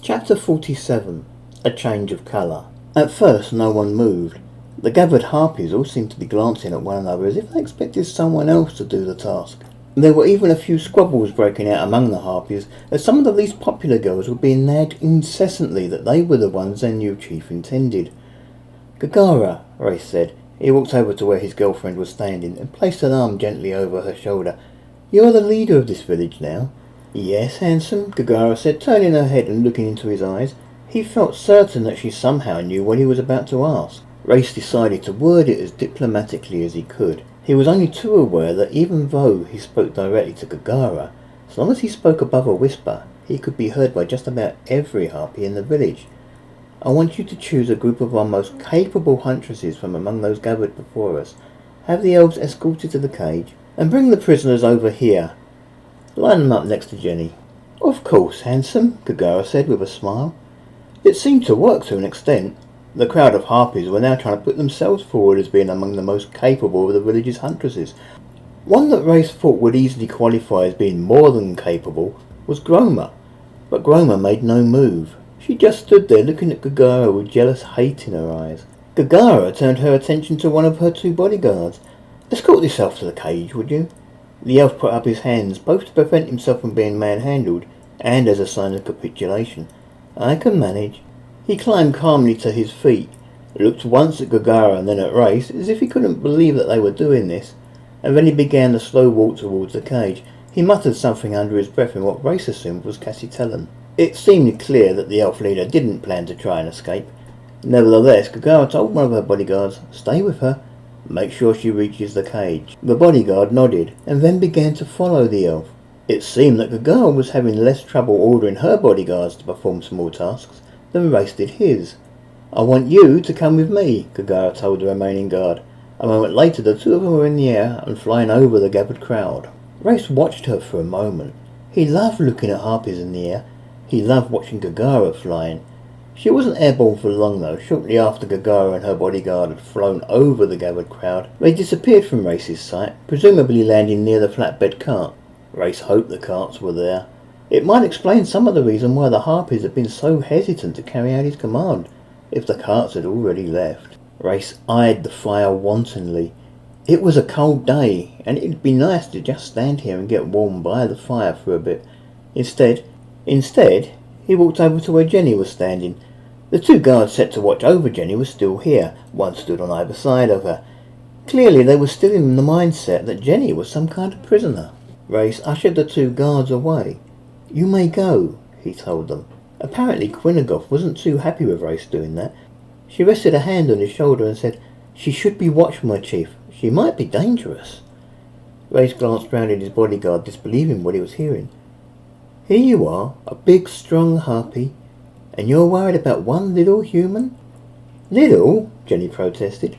Chapter 47. A Change of Colour. At first no one moved. The gathered harpies all seemed to be glancing at one another as if they expected someone else to do the task. There were even a few squabbles breaking out among the harpies, as some of the least popular girls were being nagged incessantly that they were the ones their new chief intended. "Gagara," Reyes said. He walked over to where his girlfriend was standing and placed an arm gently over her shoulder. "You are the leader of this village now." "Yes, handsome," Gagara said, turning her head and looking into his eyes. He felt certain that she somehow knew what he was about to ask. Reyes decided to word it as diplomatically as he could. He was only too aware that even though he spoke directly to Gagara, as long as he spoke above a whisper, he could be heard by just about every harpy in the village. "I want you to choose a group of our most capable huntresses from among those gathered before us, have the elves escorted to the cage, and bring the prisoners over here. Line them up next to Jenni." "Of course, handsome," Gagara said with a smile. It seemed to work to an extent. The crowd of harpies were now trying to put themselves forward as being among the most capable of the village's huntresses. One that Reyes thought would easily qualify as being more than capable was Groma, but Groma made no move. She just stood there looking at Gagara with jealous hate in her eyes. Gagara turned her attention to one of her two bodyguards. "Escort yourself to the cage, would you?" The elf put up his hands, both to prevent himself from being manhandled and as a sign of capitulation. "I can manage." He climbed calmly to his feet, looked once at Gagara and then at Reyes, as if he couldn't believe that they were doing this, and then he began the slow walk towards the cage. He muttered something under his breath in what Reyes assumed was Cassitellan. It seemed clear that the elf leader didn't plan to try and escape. Nevertheless, Gagara told one of her bodyguards, "Stay with her. Make sure she reaches the cage." The bodyguard nodded, and then began to follow the elf. It seemed that Gagara was having less trouble ordering her bodyguards to perform small tasks than Reyes did his. "I want you to come with me," Gagara told the remaining guard. A moment later the two of them were in the air and flying over the gathered crowd. Reyes watched her for a moment. He loved looking at harpies in the air. He loved watching Gagara flying. She wasn't airborne for long though. Shortly after Gagara and her bodyguard had flown over the gathered crowd, they disappeared from Reyes' sight, presumably landing near the flatbed cart. Reyes hoped the carts were there. It might explain some of the reason why the harpies had been so hesitant to carry out his command, if the carts had already left. Reyes eyed the fire wantonly. It was a cold day, and it'd be nice to just stand here and get warm by the fire for a bit. Instead, he walked over to where Jenni was standing. The two guards set to watch over Jenni were still here. One stood on either side of her. Clearly they were still in the mindset that Jenni was some kind of prisoner. Reyes ushered the two guards away. "You may go," he told them. Apparently Quinagoff wasn't too happy with Reyes doing that. She rested a hand on his shoulder and said, "She should be watched, my chief. She might be dangerous." Reyes glanced round at his bodyguard, disbelieving what he was hearing. "Here you are, a big, strong harpy, and you're worried about one little human?" "Little?" Jenni protested.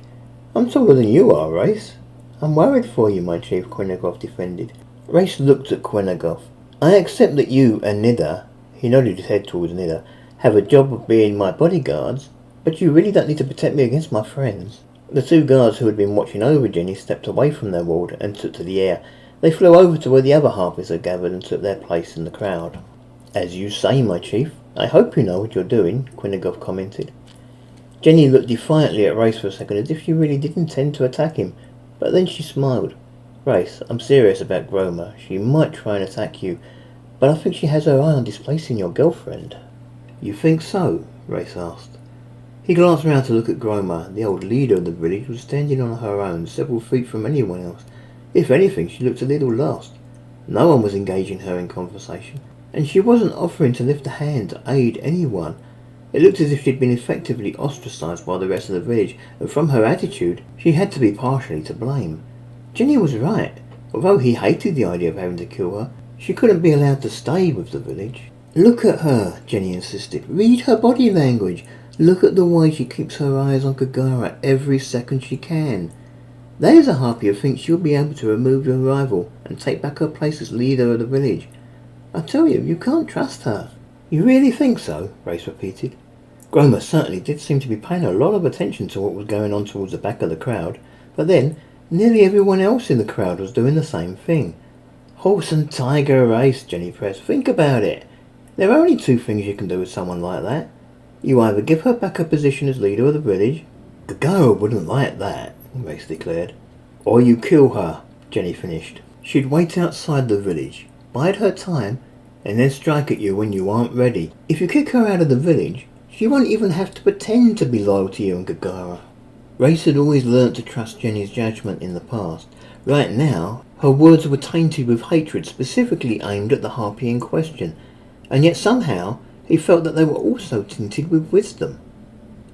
"I'm taller than you are, Reyes." "I'm worried for you, my chief," Quinagoff defended. Reyes looked at Quinagoff. "I accept that you and Nida," he nodded his head towards Nida, "have a job of being my bodyguards, but you really don't need to protect me against my friends." The two guards who had been watching over Jenni stepped away from their ward and took to the air. They flew over to where the other harpies had gathered and took their place in the crowd. "As you say, my chief. I hope you know what you're doing," Quinagoff commented. Jenni looked defiantly at Reyes for a second, as if she really did intend to attack him, but then she smiled. "Reyes, I'm serious about Groma. She might try and attack you, but I think she has her eye on displacing your girlfriend." "You think so?" Reyes asked. He glanced round to look at Groma. The old leader of the village was standing on her own, several feet from anyone else. If anything, she looked a little lost. No one was engaging her in conversation, and she wasn't offering to lift a hand to aid anyone. It looked as if she'd been effectively ostracised by the rest of the village, and from her attitude, she had to be partially to blame. Jenni was right. Although he hated the idea of having to kill her, she couldn't be allowed to stay with the village. "Look at her," Jenni insisted. "Read her body language. Look at the way she keeps her eyes on Gagara every second she can. There's a harpy who thinks she'll be able to remove your rival and take back her place as leader of the village. I tell you, you can't trust her." "You really think so?" Reyes repeated. Groma certainly did seem to be paying a lot of attention to what was going on towards the back of the crowd, but then nearly everyone else in the crowd was doing the same thing. "Horse and tiger race," Jenni pressed. "Think about it. There are only two things you can do with someone like that. You either give her back her position as leader of the village. Gagara wouldn't like that, Reyes declared. Or you kill her, Jenni finished. She'd wait outside the village, bide her time, and then strike at you when you aren't ready. If you kick her out of the village, she won't even have to pretend to be loyal to you and Gagara. Reyes had always learnt to trust Jenni's judgment in the past. Right now, her words were tainted with hatred specifically aimed at the harpy in question, and yet somehow he felt that they were also tinted with wisdom.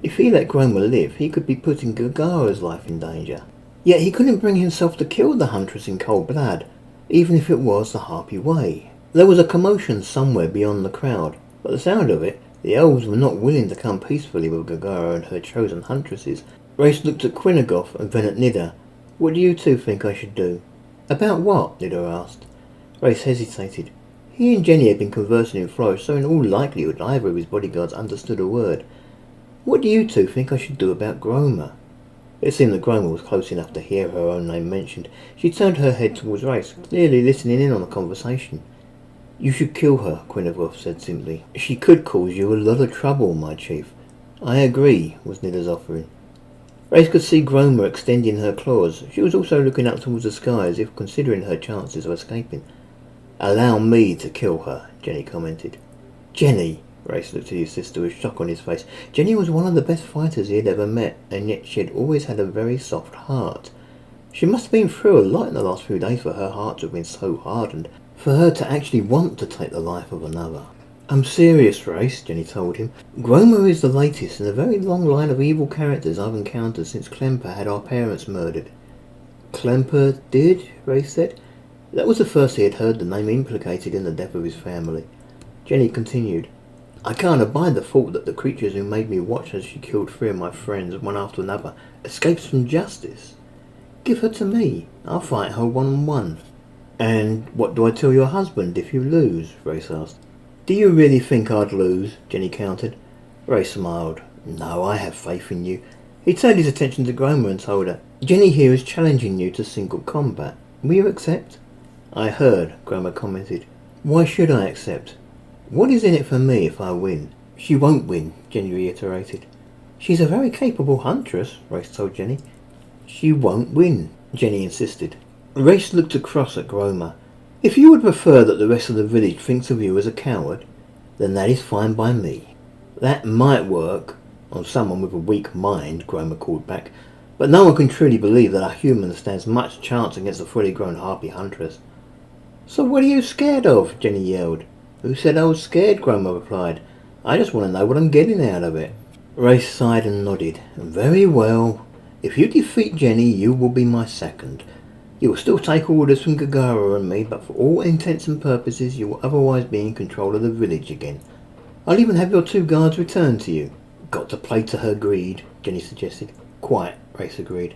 If he let Groma live, he could be putting Gagara's life in danger. Yet he couldn't bring himself to kill the huntress in cold blood, even if it was the harpy way. There was a commotion somewhere beyond the crowd, but the sound of it, the elves were not willing to come peacefully with Gagara and her chosen huntresses. Reyes looked at Quinagoth and then at Nida. What do you two think I should do? About what? Nida asked. Reyes hesitated. He and Jenni had been conversing in Flourish, so in all likelihood neither of his bodyguards understood a word. What do you two think I should do about Groma? It seemed that Groma was close enough to hear her own name mentioned. She turned her head towards Reyes, clearly listening in on the conversation. You should kill her, Quinagoth said simply. She could cause you a lot of trouble, my chief. I agree, was Nida's offering. Reyes could see Groma extending her claws. She was also looking up towards the sky as if considering her chances of escaping. Allow me to kill her, Jenni commented. Jenni, Reyes looked at his sister with shock on his face. Jenni was one of the best fighters he had ever met, and yet she had always had a very soft heart. She must have been through a lot in the last few days for her heart to have been so hardened, for her to actually want to take the life of another. I'm serious, Reyes, Jenni told him. Groma is the latest in a very long line of evil characters I've encountered since Klemper had our parents murdered. Klemper did? Reyes said. That was the first he had heard the name implicated in the death of his family. Jenni continued. I can't abide the thought that the creatures who made me watch as she killed 3 of my friends, one after another, escapes from justice. Give her to me. I'll fight her one-on-one. And what do I tell your husband if you lose? Reyes asked. Do you really think I'd lose? Jenni countered. Reyes smiled. No, I have faith in you. He turned his attention to Groma and told her, Jenni here is challenging you to single combat. Will you accept? I heard, Groma commented. Why should I accept? What is in it for me if I win? She won't win, Jenni reiterated. She's a very capable huntress, Reyes told Jenni. She won't win, Jenni insisted. Reyes looked across at Groma. If you would prefer that the rest of the village thinks of you as a coward, then that is fine by me. That might work on someone with a weak mind, Groma called back, but no one can truly believe that a human stands much chance against a fully grown harpy huntress. So what are you scared of? Jenni yelled. Who said I was scared? Groma replied. I just want to know what I'm getting out of it. Reyes sighed and nodded. Very well. If you defeat Jenni, you will be my second. You will still take orders from Gagara and me, but for all intents and purposes you will otherwise be in control of the village again. I'll even have your 2 guards returned to you. Got to play to her greed, Jenni suggested. Quite, Reyes agreed.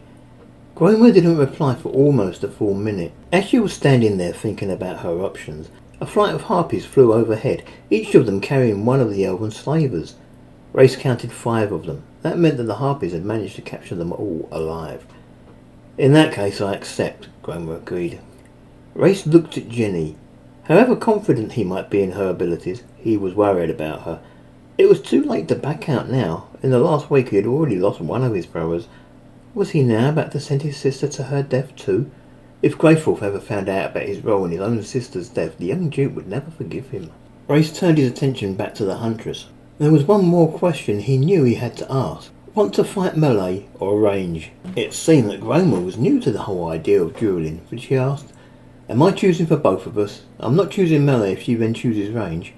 Groma didn't reply for almost a full minute. As she was standing there thinking about her options, a flight of harpies flew overhead, each of them carrying one of the elven slavers. Reyes counted 5 of them. That meant that the harpies had managed to capture them all alive. In that case I accept, Groma agreed. Reyes looked at Jenni. However confident he might be in her abilities, he was worried about her. It was too late to back out now. In the last week he had already lost one of his brothers. Was he now about to send his sister to her death too? If Greyforth ever found out about his role in his own sister's death, the young Duke would never forgive him. Reyes turned his attention back to the huntress. There was one more question he knew he had to ask. Want to fight melee or range? It seemed that Groma was new to the whole idea of dueling, but she asked, Am I choosing for both of us? I'm not choosing melee if she then chooses range.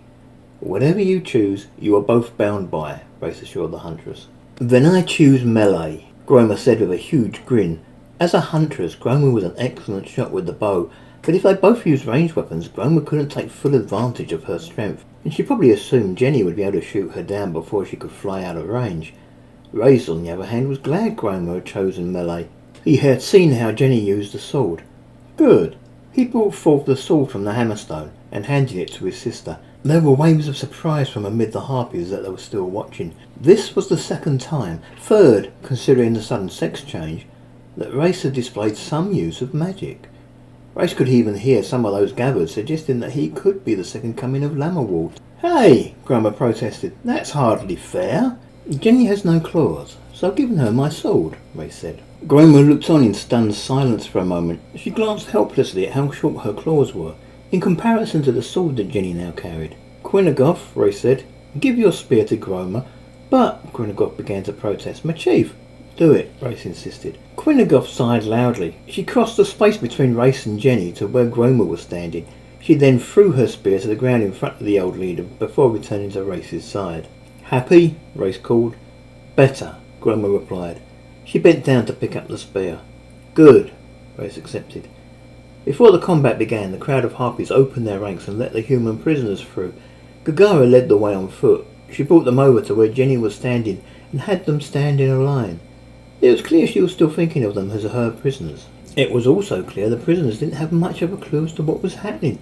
Whatever you choose, you are both bound by, Reyes assured the huntress. Then I choose melee, Groma said with a huge grin. As a huntress, Groma was an excellent shot with the bow, but if they both used ranged weapons, Groma couldn't take full advantage of her strength, and she probably assumed Jenni would be able to shoot her down before she could fly out of range. Reyes, on the other hand, was glad Groma had chosen melee. He had seen how Jenni used the sword. Good. He brought forth the sword from the hammerstone and handed it to his sister. There were waves of surprise from amid the harpies that they were still watching. This was the 2nd time, 3rd, considering the sudden sex change, that Reyes had displayed some use of magic. Reyes could even hear some of those gathered suggesting that he could be the second coming of Lammerwald. Hey, Grummer protested. That's hardly fair. Jenny has no claws, so I've given her my sword, Reyes said. Grummer looked on in stunned silence for a moment. She glanced helplessly at how short her claws were, in comparison to the sword that Jenny now carried. Quinagoff, Reyes said, give your spear to Grummer. But, Quinagoff began to protest. My chief. Do it, Reyes insisted. Quinagoff sighed loudly. She crossed the space between Reyes and Jenny to where Grummer was standing. She then threw her spear to the ground in front of the old leader before returning to Reyes' side. Happy? Reyes called. Better, Grummer replied. She bent down to pick up the spear. Good, Reyes accepted. Before the combat began, the crowd of harpies opened their ranks and let the human prisoners through. Gagara led the way on foot. She brought them over to where Jenny was standing and had them stand in a line. It was clear she was still thinking of them as her prisoners. It was also clear the prisoners didn't have much of a clue as to what was happening.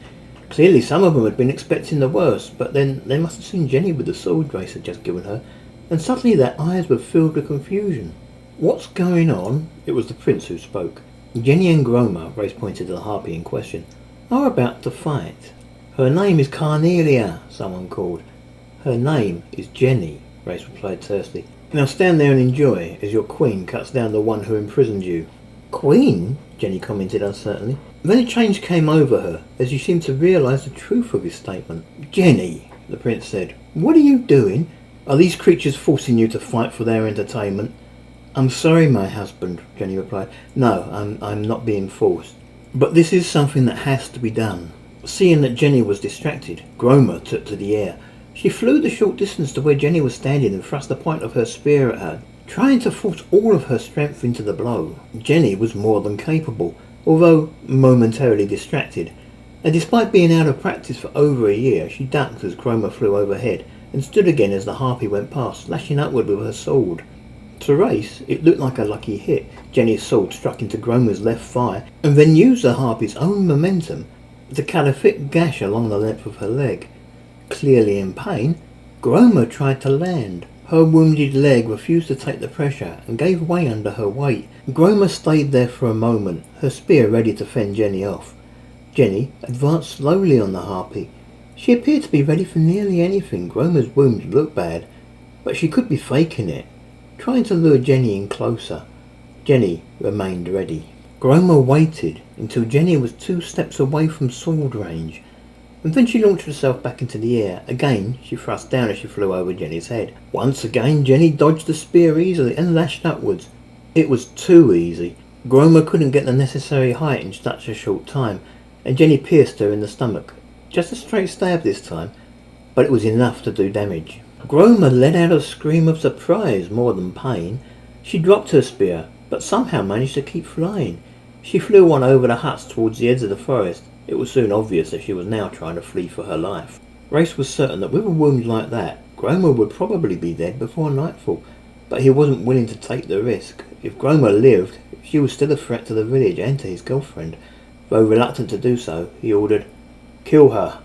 Clearly some of them had been expecting the worst, but then they must have seen Jenny with the sword Reyes had just given her, and suddenly their eyes were filled with confusion. What's going on? It was the prince who spoke. Jenny and Grummer, Reyes pointed to the harpy in question, are about to fight. Her name is Carnelia, someone called. Her name is Jenny, Reyes replied tersely. Now stand there and enjoy, as your queen cuts down the one who imprisoned you. Queen? Jenny commented uncertainly. Then a change came over her, as she seemed to realise the truth of his statement. Jenny, the prince said, what are you doing? Are these creatures forcing you to fight for their entertainment? I'm sorry, my husband, Jenny replied. No, I'm not being forced. But this is something that has to be done. Seeing that Jenny was distracted, Grummer took to the air. She flew the short distance to where Jenny was standing and thrust the point of her spear at her, trying to force all of her strength into the blow. Jenny was more than capable, although momentarily distracted, and despite being out of practice for over a year, she ducked as Grummer flew overhead and stood again as the harpy went past, slashing upward with her sword. To Reyes, it looked like a lucky hit. Jenny's sword struck into Grummer's left thigh and then used the harpy's own momentum to cut a thick gash along the length of her leg. Clearly in pain, Grummer tried to land. Her wounded leg refused to take the pressure and gave way under her weight. Grummer stayed there for a moment, her spear ready to fend Jenny off. Jenny advanced slowly on the harpy. She appeared to be ready for nearly anything. Grummer's wound looked bad, but she could be faking it, trying to lure Jenny in closer. Jenny remained ready. Grummer waited until Jenny was 2 steps away from sword range, and then she launched herself back into the air. Again, she thrust down as she flew over Jenny's head. Once again, Jenny dodged the spear easily and lashed upwards. It was too easy. Grummer couldn't get the necessary height in such a short time, and Jenny pierced her in the stomach. Just a straight stab this time, but it was enough to do damage. Grummer let out a scream of surprise more than pain. She dropped her spear, but somehow managed to keep flying. She flew on over the huts towards the edge of the forest. It was soon obvious that she was now trying to flee for her life. Reyes was certain that with a wound like that, Grummer would probably be dead before nightfall, but he wasn't willing to take the risk. If Grummer lived, she was still a threat to the village and to his girlfriend. Though reluctant to do so, he ordered, "Kill her."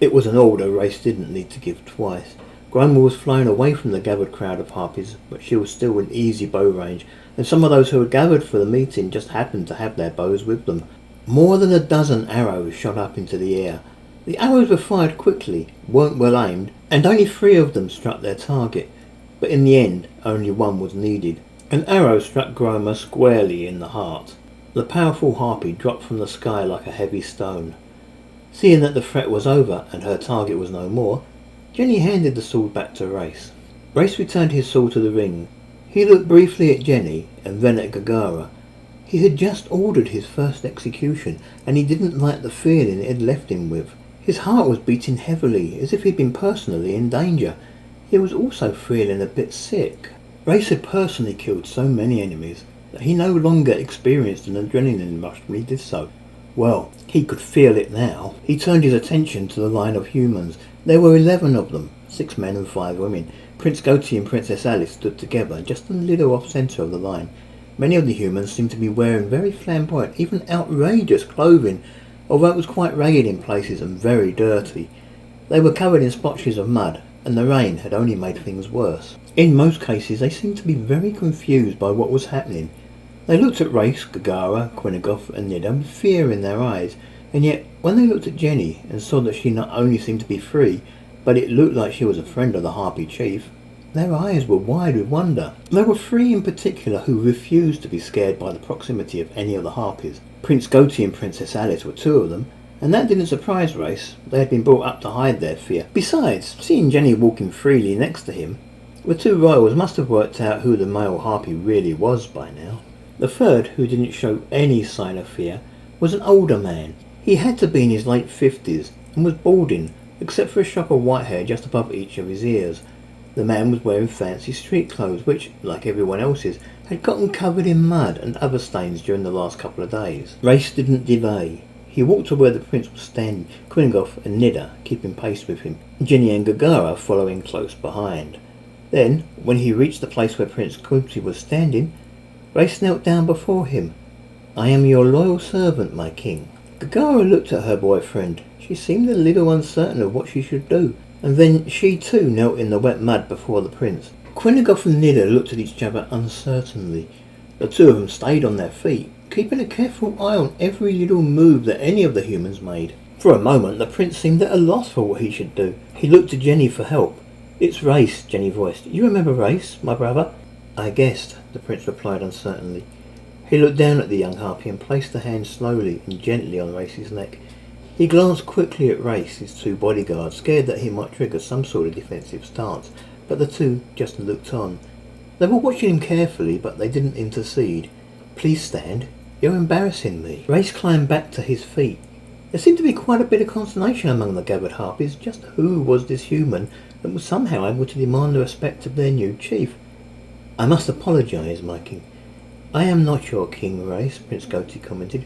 It was an order Reyes didn't need to give twice. Grummer was flying away from the gathered crowd of harpies, but she was still in easy bow range, and some of those who had gathered for the meeting just happened to have their bows with them. More than a dozen arrows shot up into the air. The arrows were fired quickly, weren't well aimed, and only 3 of them struck their target. But in the end, only 1 was needed. An arrow struck Grummer squarely in the heart. The powerful harpy dropped from the sky like a heavy stone. Seeing that the threat was over and her target was no more, Jenny handed the sword back to Reyes. Reyes returned his sword to the ring. He looked briefly at Jenny and then at Gagara. He had just ordered his first execution, and he didn't like the feeling it had left him with. His heart was beating heavily, as if he'd been personally in danger. He was also feeling a bit sick. Reyes had personally killed so many enemies that he no longer experienced an adrenaline rush when he did so. Well, he could feel it now. He turned his attention to the line of humans. There were 11 of them, 6 men and 5 women. Prince Goti and Princess Alice stood together, just a little off-centre of the line. Many of the humans seemed to be wearing very flamboyant, even outrageous clothing, although it was quite ragged in places and very dirty. They were covered in splotches of mud, and the rain had only made things worse. In most cases they seemed to be very confused by what was happening. They looked at Reyes, Gagara, Quinagoff and Nida with fear in their eyes, and yet when they looked at Jenny and saw that she not only seemed to be free, but it looked like she was a friend of the harpy chief. Their eyes were wide with wonder. There were three in particular who refused to be scared by the proximity of any of the harpies. Prince Goatee and Princess Alice were two of them, and that didn't surprise Reyes. They had been brought up to hide their fear. Besides, seeing Jenni walking freely next to him, the two royals must have worked out who the male harpy really was by now. The third, who didn't show any sign of fear, was an older man. He had to be in his late 50s and was balding, except for a shock of white hair just above each of his ears. The man was wearing fancy street clothes which, like everyone else's, had gotten covered in mud and other stains during the last couple of days. Reyes didn't delay. He walked to where the prince was standing, Quingoff and Nida keeping pace with him, Jenni and Gagara following close behind. Then, when he reached the place where Prince Goatee was standing, Reyes knelt down before him. "I am your loyal servant, my king." Gagara looked at her boyfriend. She seemed a little uncertain of what she should do, and then she too knelt in the wet mud before the prince. Quingoff and Nida looked at each other uncertainly. The two of them stayed on their feet, keeping a careful eye on every little move that any of the humans made. For a moment the prince seemed at a loss for what he should do. He looked to Jenni for help. "It's Reyes," Jenni voiced. "You remember Reyes, my brother?" "I guessed," the prince replied uncertainly. He looked down at the young harpy and placed a hand slowly and gently on Reyes' neck. He glanced quickly at Reyes, his two bodyguards, scared that he might trigger some sort of defensive stance, but the two just looked on. They were watching him carefully, but they didn't intercede. "Please stand. You're embarrassing me." Reyes climbed back to his feet. There seemed to be quite a bit of consternation among the gathered harpies. Just who was this human that was somehow able to demand the respect of their new chief? "I must apologise, my king." "I am not your king, Reyes," Prince Goatee commented.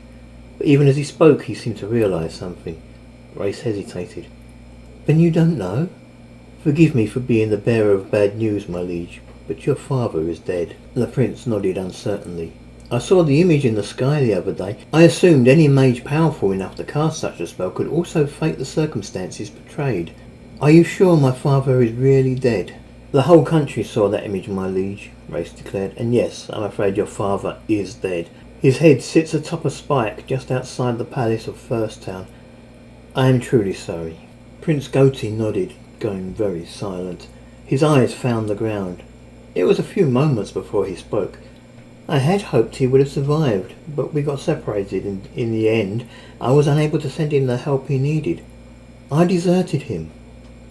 But even as he spoke, he seemed to realise something. Reyes hesitated. "Then you don't know? Forgive me for being the bearer of bad news, my liege, but your father is dead." The prince nodded uncertainly. "I saw the image in the sky the other day. I assumed any mage powerful enough to cast such a spell could also fake the circumstances portrayed. Are you sure my father is really dead?" "The whole country saw that image, my liege," Reyes declared, "and yes, I'm afraid your father is dead. His head sits atop a spike just outside the palace of First Town. I am truly sorry." Prince Goatee nodded, going very silent. His eyes found the ground. It was a few moments before he spoke. "I had hoped he would have survived, but we got separated and in the end I was unable to send him the help he needed. I deserted him.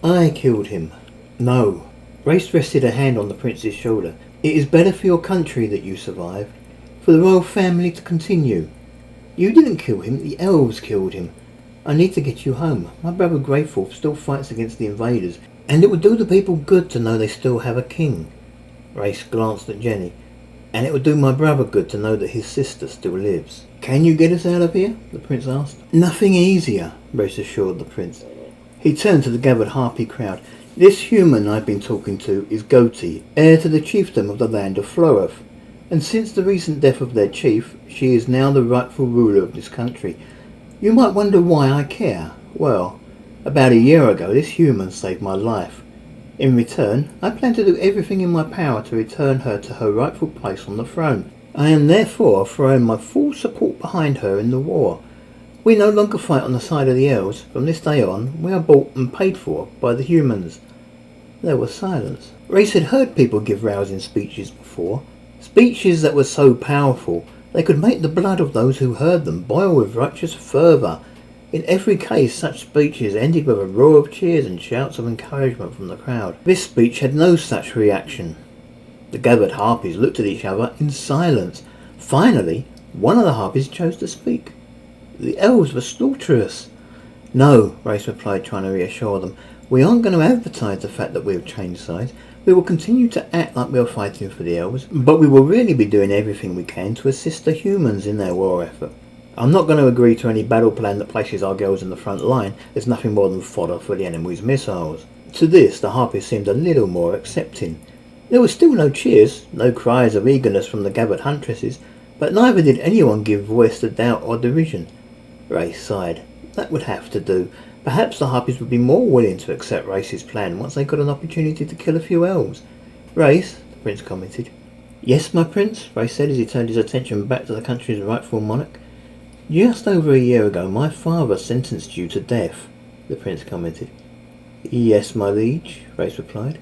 I killed him." "No." Reyes rested a hand on the prince's shoulder. "It is better for your country that you survived, for the royal family to continue. You didn't kill him, the elves killed him. I need to get you home. My brother Greyforth still fights against the invaders, and it would do the people good to know they still have a king." Reyes glanced at Jenni. "And it would do my brother good to know that his sister still lives." "Can you get us out of here?" the prince asked. "Nothing easier," Reyes assured the prince. He turned to the gathered harpy crowd. "This human I've been talking to is Goatee, heir to the chiefdom of the land of Floreth. And since the recent death of their chief, she is now the rightful ruler of this country. You might wonder why I care. Well, about a year ago this human saved my life. In return, I plan to do everything in my power to return her to her rightful place on the throne. I am therefore throwing my full support behind her in the war. We no longer fight on the side of the elves. From this day on, we are bought and paid for by the humans." There was silence. Reyes had heard people give rousing speeches before. Speeches that were so powerful they could make the blood of those who heard them boil with righteous fervour. In every case such speeches ended with a roar of cheers and shouts of encouragement from the crowd. This speech had no such reaction. The gathered harpies looked at each other in silence. Finally, one of the harpies chose to speak. "The elves were slaughterous." "No," Reyes replied, trying to reassure them. "We aren't going to advertise the fact that we have changed sides. We will continue to act like we are fighting for the elves, but we will really be doing everything we can to assist the humans in their war effort. I'm not going to agree to any battle plan that places our girls in the front line. There's nothing more than fodder for the enemy's missiles." To this, the harpies seemed a little more accepting. There were still no cheers, no cries of eagerness from the gathered huntresses, but neither did anyone give voice to doubt or derision. Reyes sighed. That would have to do. Perhaps the harpies would be more willing to accept Reyes' plan once they got an opportunity to kill a few elves. "Reyes," the prince commented. "Yes, my prince," Reyes said as he turned his attention back to the country's rightful monarch. "Just over a year ago my father sentenced you to death," the prince commented. Yes, my liege, Reyes replied.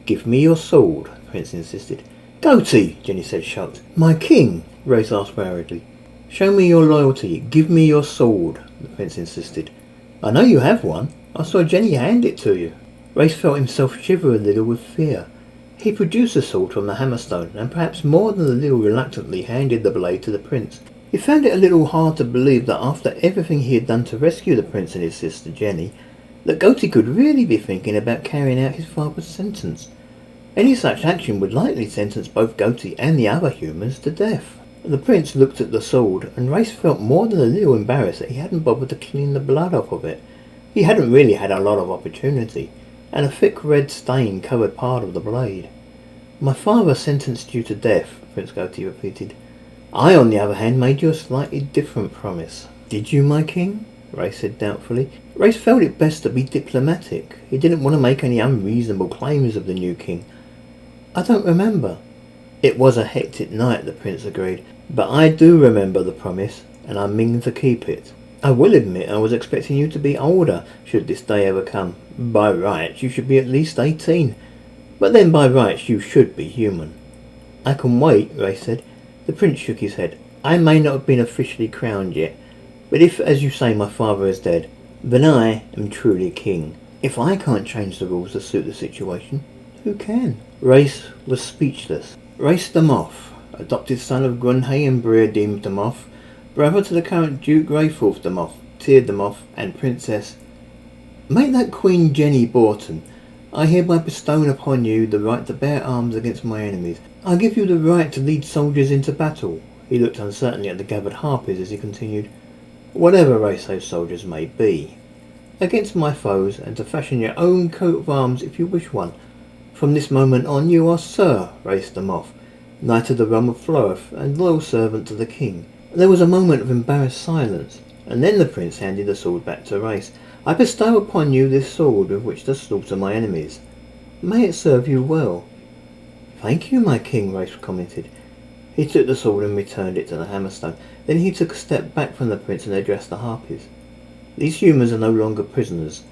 Give me your sword, the prince insisted. Goatee, Jenni said, shocked. My king, Reyes asked worriedly. Show me your loyalty. Give me your sword, the prince insisted. I know you have one. I saw Jenni hand it to you. Reyes felt himself shiver a little with fear. He produced the sword from the hammerstone, and perhaps more than a little reluctantly handed the blade to the prince. He found it a little hard to believe that after everything he had done to rescue the prince and his sister Jenni, that Goatee could really be thinking about carrying out his father's sentence. Any such action would likely sentence both Goatee and the other humans to death. The prince looked at the sword, and Reyes felt more than a little embarrassed that he hadn't bothered to clean the blood off of it. He hadn't really had a lot of opportunity, and a thick red stain covered part of the blade. My father sentenced you to death, Prince Goatee repeated. I, on the other hand, made you a slightly different promise. Did you, my king? Reyes said doubtfully. Reyes felt it best to be diplomatic. He didn't want to make any unreasonable claims of the new king. I don't remember. It was a hectic night, the prince agreed, but I do remember the promise, and I mean to keep it. I will admit I was expecting you to be older, should this day ever come. By rights, you should be at least 18. But then by rights, you should be human. I can wait, Reyes said. The prince shook his head. I may not have been officially crowned yet, but if, as you say, my father is dead, then I am truly king. If I can't change the rules to suit the situation, who can? Reyes was speechless. Reyes de Moff, adopted son of Grunhay and Breadim de Moff, brother to the current Duke Rayforth de Moff, Tyr de Moff, and Princess. Make that Queen Jenni Borton. I hereby bestow upon you the right to bear arms against my enemies. I give you the right to lead soldiers into battle. He looked uncertainly at the gathered harpies as he continued. Whatever race those soldiers may be. Against my foes, and to fashion your own coat of arms if you wish one. From this moment on you are Sir Reyes de Moff, Knight of the Realm of Floreth, and loyal servant to the king. There was a moment of embarrassed silence, and then the prince handed the sword back to Reyes. I bestow upon you this sword with which to slaughter my enemies. May it serve you well. Thank you, my king, Reyes commented. He took the sword and returned it to the hammerstone. Then he took a step back from the prince and addressed the harpies. These humans are no longer prisoners.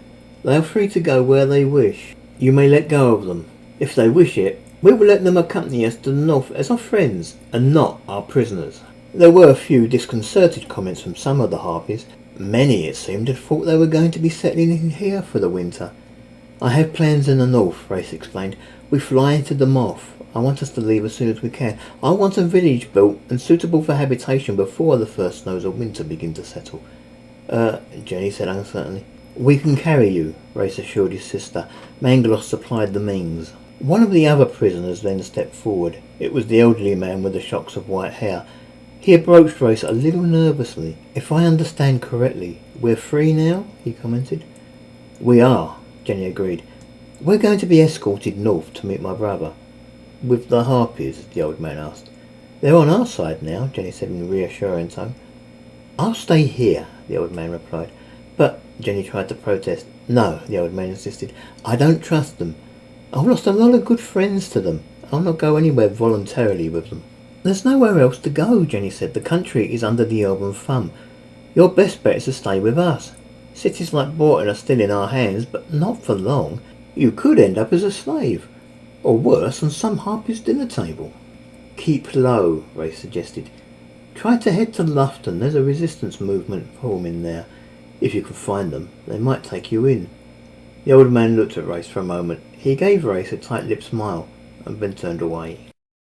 They are free to go where they wish. You may let go of them. If they wish it, we will let them accompany us to the north as our friends, and not our prisoners. There were a few disconcerted comments from some of the harpies. Many, it seemed, had thought they were going to be settling in here for the winter. I have plans in the north, Reyes explained. We fly into the Moth. I want us to leave as soon as we can. I want a village built and suitable for habitation before the first snows of winter begin to settle. Jenni said uncertainly. We can carry you, Reyes assured his sister. Manglos supplied the means. One of the other prisoners then stepped forward. It was the elderly man with the shocks of white hair. He approached Reyes a little nervously. If I understand correctly, we're free now, he commented. We are, Jenni agreed. We're going to be escorted north to meet my brother. With the harpies, the old man asked. They're on our side now, Jenni said in a reassuring tone. I'll stay here, the old man replied. But, Jenni tried to protest. No, the old man insisted. I don't trust them. I've lost a lot of good friends to them. I'll not go anywhere voluntarily with them. There's nowhere else to go, Jenni said. The country is under the Elven thumb. Your best bet is to stay with us. Cities like Borton are still in our hands, but not for long. You could end up as a slave. Or worse, on some harpy's dinner table. Keep low, Reyes suggested. Try to head to Lufton. There's a resistance movement forming there. If you can find them, they might take you in. The old man looked at Reyes for a moment. He gave Reyes a tight-lipped smile and then turned away.